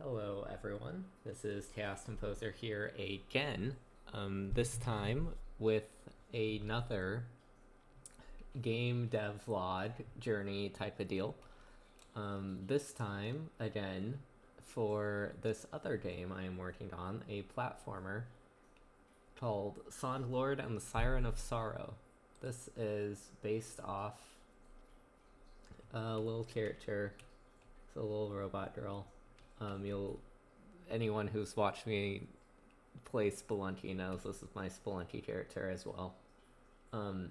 Hello everyone, this is Chaos Composer here again, this time with another game dev vlog journey type of deal. This time, again, for this other game I am working on, a platformer called Lord and the Siren of Sorrow. This is based off a little character, it's a little robot girl. Anyone who's watched me play Spelunky knows this is my Spelunky character as well. And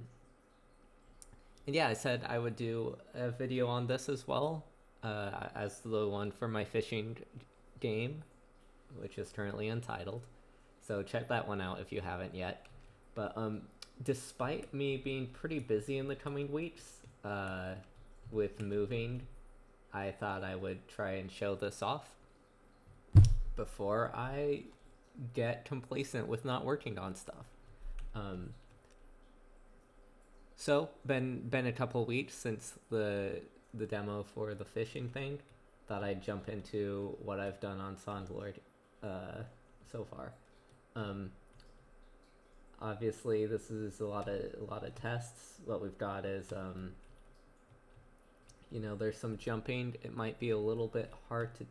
yeah, I said I would do a video on this as well, as the one for my fishing game, which is currently untitled. So check that one out if you haven't yet. But despite me being pretty busy in the coming weeks with moving, I thought I would try and show this off before I get complacent with not working on stuff. So been a couple weeks since the demo for the fishing thing. Thought I'd jump into what I've done on Lord so far. Obviously this is a lot of tests. What we've got is there's some jumping. It might be a little bit hard to.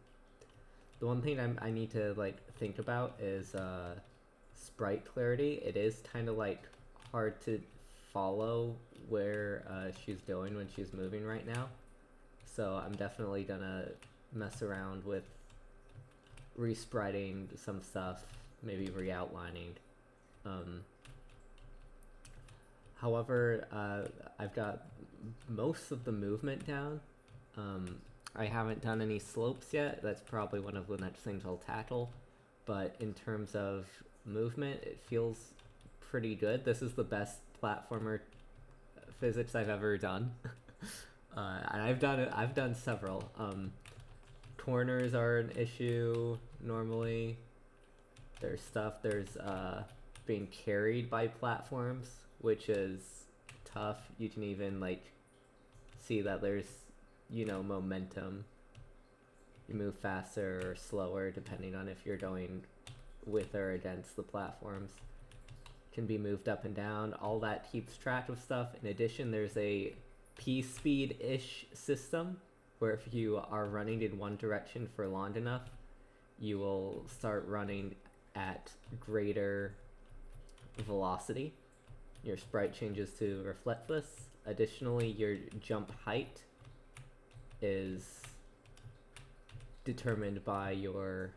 The one thing I need to think about is sprite clarity. It is kind of hard to follow where she's going when she's moving right now. So I'm definitely gonna mess around with respriting some stuff, maybe re-outlining. However, I've got most of the movement down. I haven't done any slopes yet. That's probably one of the next things I'll tackle. But in terms of movement, it feels pretty good. This is the best platformer physics I've ever done. And I've done several. Corners are an issue normally. There's being carried by platforms, which is tough. You can even see that there's momentum. You move faster or slower depending on if you're going with or against the platforms. Can be moved up and down. All that keeps track of stuff. In addition, there's a P-speed-ish system where if you are running in one direction for long enough, you will start running at greater velocity. Your sprite changes to reflect this. Additionally, your jump height is determined by your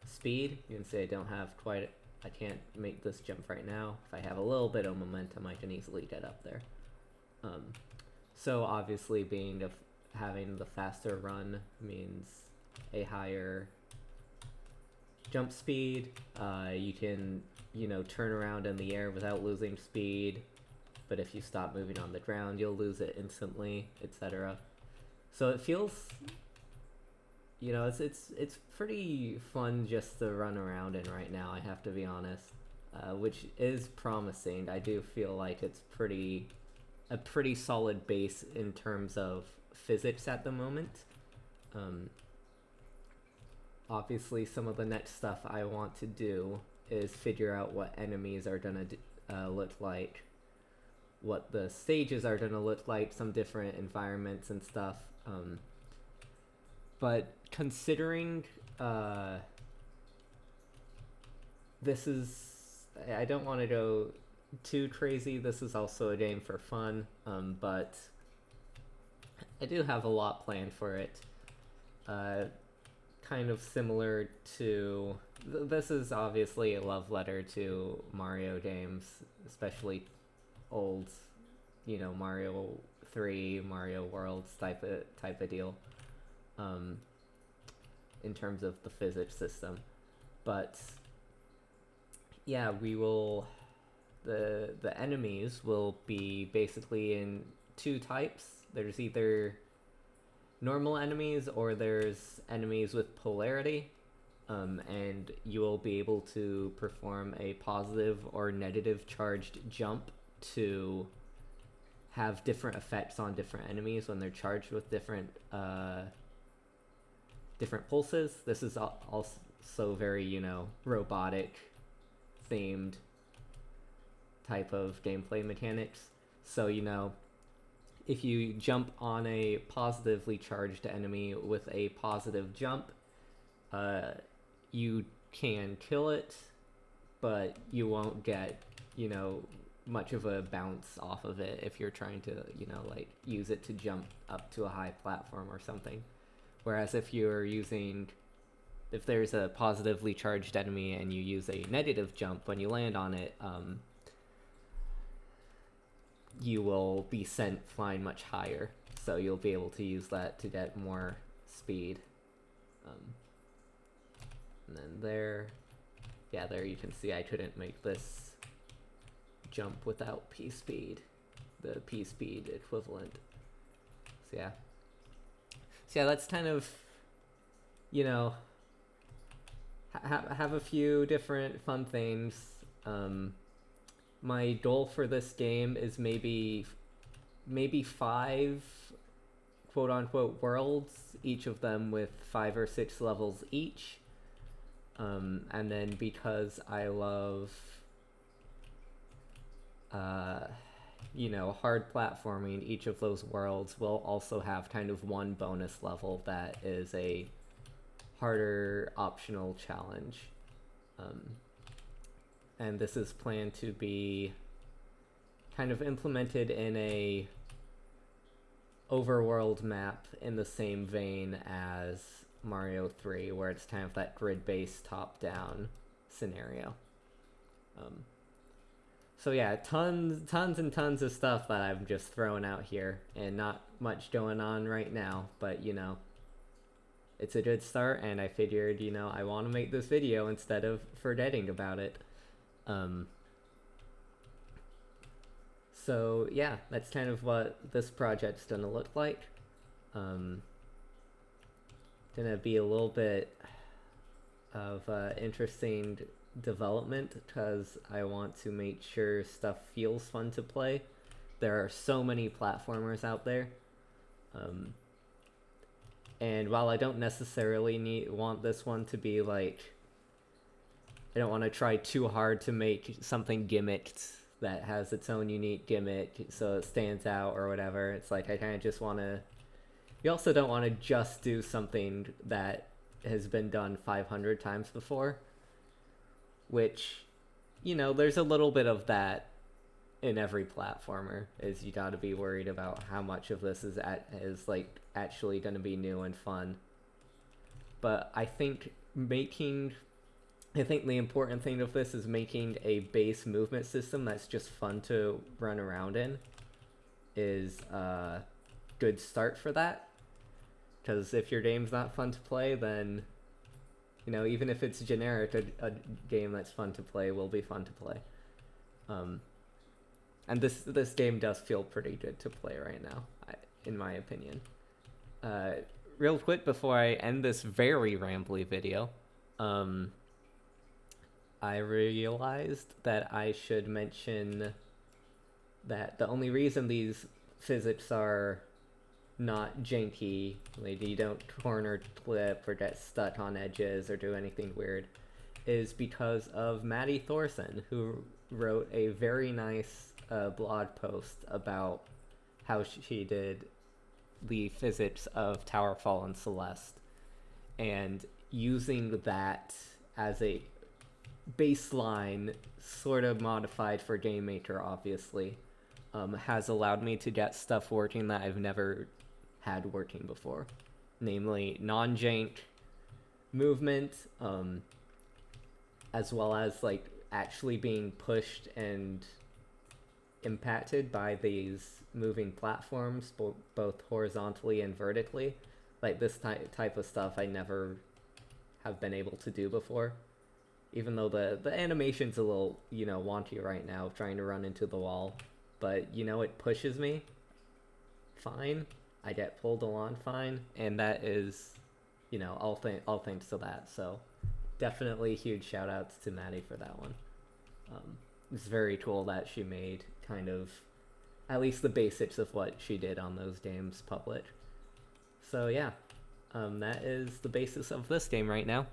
speed. You can say I can't make this jump right now. If I have a little bit of momentum, I can easily get up there. So obviously having the faster run means a higher jump speed. You can, turn around in the air without losing speed, but if you stop moving on the ground, you'll lose it instantly, etc. So it feels, it's pretty fun just to run around in right now, I have to be honest, which is promising. I do feel like it's a pretty solid base in terms of physics at the moment. Obviously, some of the next stuff I want to do is figure out what enemies are gonna look like, what the stages are gonna look like, some different environments and stuff. But considering this is, I don't want to go too crazy. This is also a game for fun, but I do have a lot planned for it. Kind of similar to, this is obviously a love letter to Mario games, especially old, Mario 3, Mario Worlds type of deal, in terms of the physics system. But yeah, the enemies will be basically in two types. There's either normal enemies or there's enemies with polarity, and you will be able to perform a positive or negative charged jump to have different effects on different enemies when they're charged with different different pulses. This is also very, robotic themed type of gameplay mechanics. So, if you jump on a positively charged enemy with a positive jump, you can kill it, but you won't get, much of a bounce off of it if you're trying to, like use it to jump up to a high platform or something. Whereas if there's a positively charged enemy and you use a negative jump, when you land on it, you will be sent flying much higher. So you'll be able to use that to get more speed. And then there you can see I couldn't make this jump without P-speed, the P-speed equivalent. So yeah, that's kind of, have a few different fun things. My goal for this game is maybe 5 quote-unquote worlds, each of them with 5 or 6 levels each. And then because I love, hard platforming, each of those worlds will also have kind of one bonus level that is a harder optional challenge. And this is planned to be kind of implemented in a overworld map in the same vein as Mario 3, where it's kind of that grid-based top-down scenario. So yeah, tons and tons of stuff that I'm just throwing out here, and not much going on right now, but it's a good start, and I figured, I want to make this video instead of forgetting about it. So yeah, that's kind of what this project's gonna look like. Gonna be a little bit of interesting development because I want to make sure stuff feels fun to play. There are so many platformers out there. And while I don't necessarily want this one to be like, I don't want to try too hard to make something gimmicked that has its own unique gimmick so it stands out or whatever. It's like I kind of just want to... You also don't want to just do something that has been done 500 times before, which, there's a little bit of that in every platformer, is you got to be worried about how much of this is actually going to be new and fun. But I think the important thing of this is making a base movement system that's just fun to run around in is a good start for that. Because if your game's not fun to play, then, even if it's generic, a game that's fun to play will be fun to play. And this game does feel pretty good to play right now, in my opinion. Real quick before I end this very rambly video, I realized that I should mention that the only reason these physics are not janky, like you don't corner clip or get stuck on edges or do anything weird, is because of Maddie Thorson, who wrote a very nice blog post about how she did the physics of Towerfall and Celeste, and using that as a baseline, sort of modified for Game Maker, obviously, has allowed me to get stuff working that I've never had working before, namely non-jank movement, as well as like actually being pushed and impacted by these moving platforms, both horizontally and vertically. Like this type of stuff I never have been able to do before. Even though the animation's a little, wonky right now, trying to run into the wall. But, it pushes me fine. I get pulled along fine. And that is, all thanks to that. So, definitely huge shout-outs to Maddie for that one. It's very cool that she made kind of at least the basics of what she did on those games public. So, yeah. that is the basis of this game right now.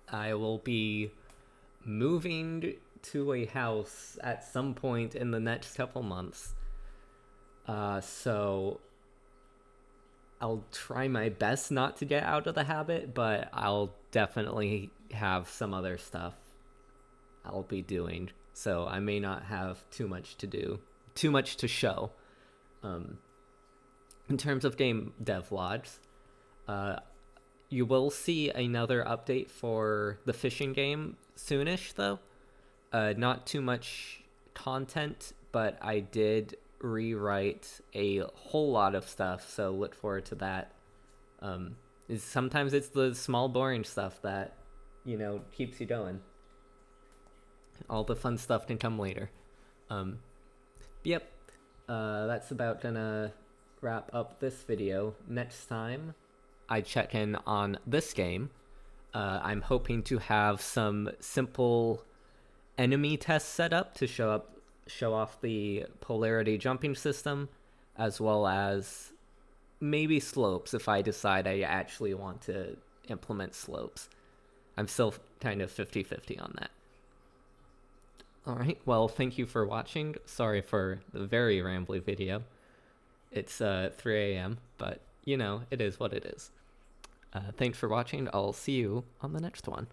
I will be moving to a house at some point in the next couple months. So I'll try my best not to get out of the habit, but I'll definitely have some other stuff I'll be doing. So I may not have too much to do, too much to show. In terms of game dev vlogs, you will see another update for the fishing game soonish, though. Not too much content, but I did rewrite a whole lot of stuff, so look forward to that. Sometimes it's the small, boring stuff that, keeps you going. All the fun stuff can come later. Yep, that's about gonna wrap up this video. Next time I check in on this game, I'm hoping to have some simple enemy tests set up to show off the polarity jumping system, as well as maybe slopes if I decide I actually want to implement slopes. I'm still kind of 50-50 on that. Alright, well, thank you for watching. Sorry for the very rambly video. It's 3 a.m., but, it is what it is. Thanks for watching. I'll see you on the next one.